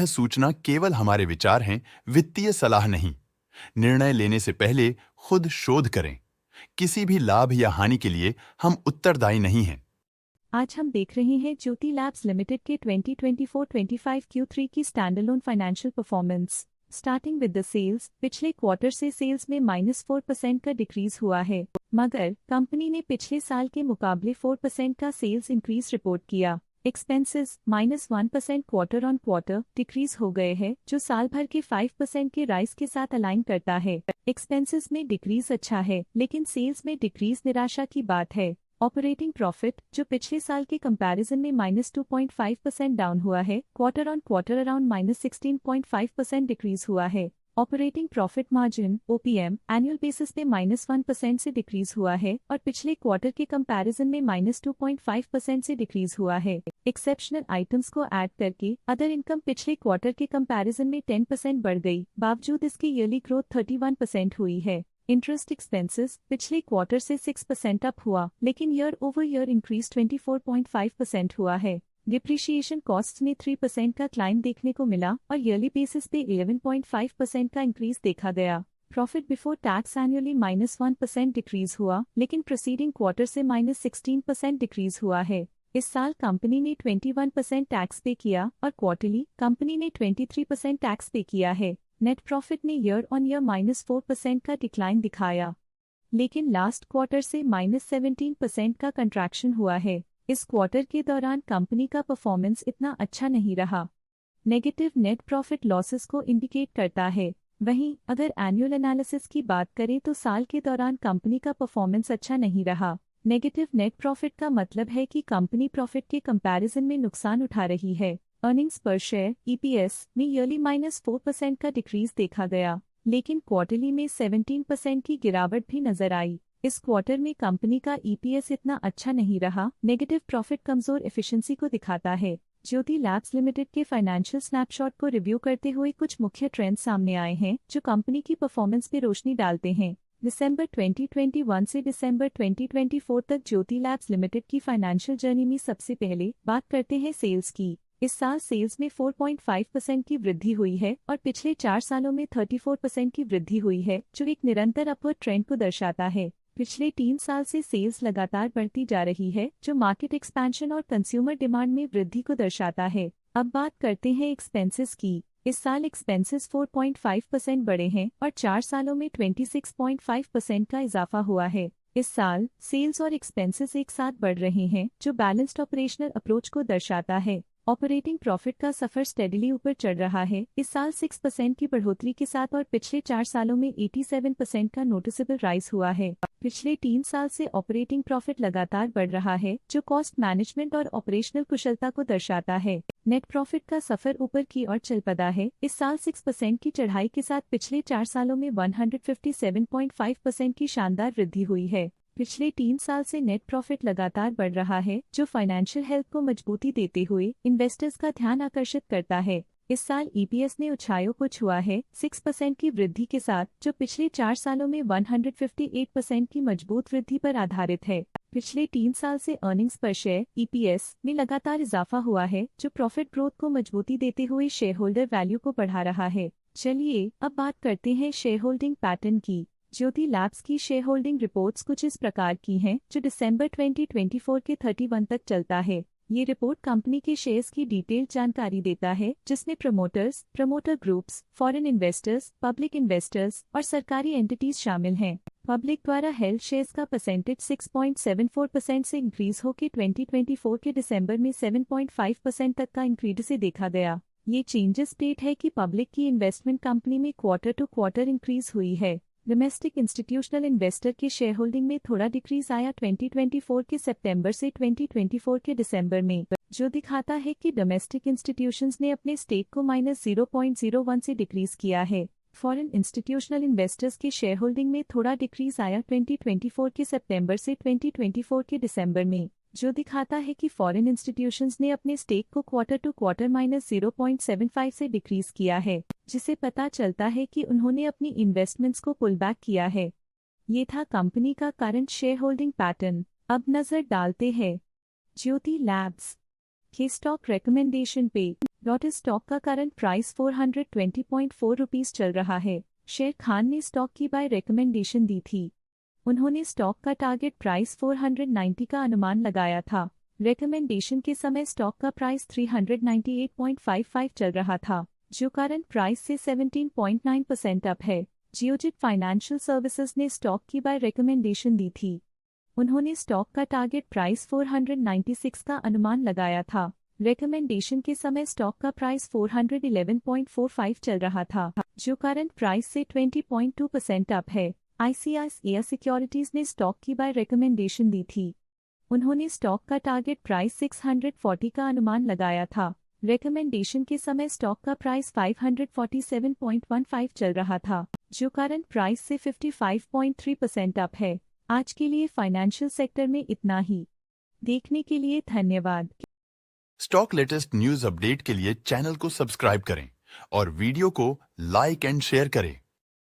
सूचना केवल हमारे विचार हैं, वित्तीय सलाह नहीं। निर्णय लेने से पहले खुद शोध करें। किसी भी लाभ या हानि के लिए हम उत्तरदायी नहीं हैं। आज हम देख रहे हैं ज्योति लैब्स लिमिटेड के 2024-25 Q3 की standalone financial performance. Starting with the sales, पिछले क्वार्टर से सेल्स में -4% का डिक्रीज हुआ है, मगर कंपनी ने पिछले साल के मुकाबले 4% का सेल्स इंक्रीज रिपोर्ट किया। Expenses -1% quarter on quarter decrease हो गए हैं, जो साल भर के 5% के राइज के साथ अलाइन करता है। एक्सपेंसेस में डिक्रीज अच्छा है, लेकिन सेल्स में डिक्रीज निराशा की बात है। ऑपरेटिंग प्रॉफिट, जो पिछले साल के कंपैरिजन में -2.5% डाउन हुआ है, quarter on quarter around -16.5% decrease हुआ है। Operating profit margin (OPM) annual basis पे -1% से डिक्रीज हुआ है और पिछले क्वार्टर के कंपैरिजन में -2.5% से डिक्रीज हुआ है। एक्सेप्शनल आइटम्स को ऐड करके अदर इनकम पिछले क्वार्टर के कंपैरिजन में 10% बढ़ गई, बावजूद इसकी ईयरली ग्रोथ 31% हुई है। इंटरेस्ट एक्सपेंसेस पिछले क्वार्टर से 6% अप हुआ, लेकिन ईयर ओवर ईयर इंक्रीज 24.5% हुआ है। डिप्रिशिएशन कॉस्ट्स में 3% का क्लाइम देखने को मिला और ईयरली बेसिस पे 11.5% का इंक्रीज देखा गया। Profit before tax annually -1% decrease हुआ, लेकिन प्रीसीडिंग क्वार्टर से -16% डिक्रीज हुआ है। इस साल कंपनी ने 21% टैक्स पे किया और क्वार्टरली कंपनी ने 23% टैक्स पे किया है। नेट प्रॉफिट ने ईयर ऑन ईयर -4% का डिक्लाइन दिखाया, लेकिन लास्ट क्वार्टर से -17% का कंट्रैक्शन हुआ है। इस क्वार्टर के दौरान कंपनी का परफॉर्मेंस इतना अच्छा नहीं रहा। नेगेटिव नेट प्रॉफिट लॉसेस को इंडिकेट करता है। वहीं अगर एनुअल एनालिसिस की बात करें तो साल के दौरान कंपनी का परफॉर्मेंस अच्छा नहीं रहा। नेगेटिव नेट प्रॉफिट का मतलब है कि कंपनी प्रॉफिट के कंपैरिजन में नुकसान उठा रही है। अर्निंग्स पर शेयर (EPS) में ईयरली -4% का डिक्रीज देखा गया, लेकिन क्वार्टरली में 17% की गिरावट भी नजर आई। इस क्वार्टर में कंपनी का EPS इतना अच्छा नहीं रहा। नेगेटिव प्रॉफिट कमजोर एफिशिएंसी को दिखाता है। ज्योति लैब्स लिमिटेड के फाइनेंशियल स्नैपशॉट को रिव्यू करते हुए कुछ मुख्य ट्रेंड्स सामने आए हैं, जो कंपनी की परफॉर्मेंस पे रोशनी डालते हैं। दिसंबर 2021 से दिसंबर 2024 तक ज्योति लैब्स लिमिटेड की फाइनेंशियल जर्नी में सबसे पहले बात करते हैं सेल्स की। इस साल सेल्स में 4.5% की वृद्धि हुई है और पिछले 4 सालों में 34% की वृद्धि हुई है, जो एक निरंतर अपवर्ड ट्रेंड को दर्शाता है। पिछले 3 साल से सेल्स लगातार बढ़ती जा रही है, जो मार्केट एक्सपेंशन और कंज्यूमर डिमांड में वृद्धि को दर्शाता है। अब बात करते हैं एक्सपेंसेस की। इस साल एक्सपेंसेस 4.5% बढ़े हैं और 4 सालों में 26.5% का इजाफा हुआ है। इस साल सेल्स और एक्सपेंसेस एक साथ बढ़ रहे हैं, जो बैलेंस्ड ऑपरेशनल अप्रोच को दर्शाता है। ऑपरेटिंग प्रॉफिट का सफर स्टेडीली ऊपर चढ़ रहा है, इस साल 6% की बढ़ोतरी के साथ और पिछले 4 सालों में 87% का नोटिसेबल राइज हुआ है। पिछले 3 साल से ऑपरेटिंग प्रॉफिट लगातार बढ़ रहा है, जो कॉस्ट मैनेजमेंट और ऑपरेशनल कुशलता को दर्शाता है। नेट प्रॉफिट का सफर ऊपर की ओर चल पड़ा है, इस साल 6% की चढ़ाई के साथ पिछले 4 सालों में 157.5% की शानदार वृद्धि हुई है। पिछले 3 साल से नेट प्रॉफिट लगातार बढ़ रहा है, जो फाइनेंशियल हेल्थ को मजबूती देते हुए इन्वेस्टर्स का ध्यान आकर्षित करता है। इस साल EPS ने ऊंचाइयों को छुआ है, 6% की वृद्धि के साथ, जो पिछले 4 सालों में 158% की मजबूत वृद्धि पर आधारित है। पिछले 3 साल से अर्निंग्स पर शेयर (EPS) में लगातार इजाफा हुआ है, जो प्रॉफिट ग्रोथ को मजबूती देते हुए शेयर होल्डर वैल्यू को बढ़ा रहा है। चलिए अब बात करते हैं शेयर होल्डिंग पैटर्न की। ज्योति लैब्स की शेयर होल्डिंग रिपोर्ट्स कुछ इस प्रकार की हैं, जो दिसंबर 2024 के 31 तक चलता है। ये रिपोर्ट कंपनी के शेयर्स की डिटेल्ड जानकारी देता है, जिसमें promoters, promoter groups, foreign investors, public investors और सरकारी एंटिटीज शामिल हैं। पब्लिक द्वारा हेल्ड शेयर्स का परसेंटेज 6.74% से इंक्रीज होकर 2024 के दिसंबर में 7.5% तक का इंक्रीज से देखा गया। ये चेंजेस स्टेट है कि पब्लिक की इन्वेस्टमेंट कंपनी में क्वार्टर टू क्वार्टर इंक्रीज हुई है। डोमेस्टिक इंस्टीट्यूशनल इन्वेस्टर के शेयर होल्डिंग में थोड़ा डिक्रीज आया 2024 के सितंबर से 2024 के दिसंबर में, जो दिखाता है कि डोमेस्टिक इंस्टीट्यूशंस ने अपने स्टेक को -0.01 से डिक्रीज किया है। फॉरेन इंस्टीट्यूशनल इन्वेस्टर्स के शेयर होल्डिंग में थोड़ा डिक्रीज आया 2024 के सितंबर से 2024 के दिसंबर में, जो दिखाता है कि फॉरेन इंस्टीट्यूशंस ने अपने स्टेक को क्वार्टर टू क्वार्टर -0.75 से डिक्रीज किया है, जिसे पता चलता है कि उन्होंने अपनी इन्वेस्टमेंट्स को पुल बैक किया है। ये था कंपनी का करंट शेयर होल्डिंग पैटर्न। अब नजर डालते हैं ज्योति लैब्स के स्टॉक रिकमेंडेशन पे डॉट स्टॉक का करंट प्राइस 420.4 रुपीस चल रहा है। शेर खान ने स्टॉक की बाय रिकमेंडेशन दी थी। उन्होंने स्टॉक का टारगेट प्राइस 490 का अनुमान लगाया था। रिकमेंडेशन के समय स्टॉक का प्राइस 398.55 चल रहा था, जो करंट प्राइस से 17.9% अप है। जियोजित फाइनेंशियल सर्विसेज ने स्टॉक की बाय रिकमेंडेशन दी थी। उन्होंने स्टॉक का टारगेट प्राइस 496 का अनुमान लगाया था। रिकमेंडेशन के समय स्टॉक का प्राइस 411.45 चल रहा था, जो करंट प्राइस से 20.2% अप है। ICICI सिक्योरिटीज ने स्टॉक की बाय रिकमेंडेशन दी थी। उन्होंने स्टॉक का टारगेट प्राइस 640 का अनुमान लगाया था। रिकमेंडेशन के समय स्टॉक का प्राइस 547.15 चल रहा था, जो करंट प्राइस से 55.3% अप है। आज के लिए फाइनेंशियल सेक्टर में इतना ही। देखने के लिए धन्यवाद। स्टॉक लेटेस्ट न्यूज अपडेट के लिए चैनल को सब्सक्राइब करें और वीडियो को लाइक एंड शेयर करें।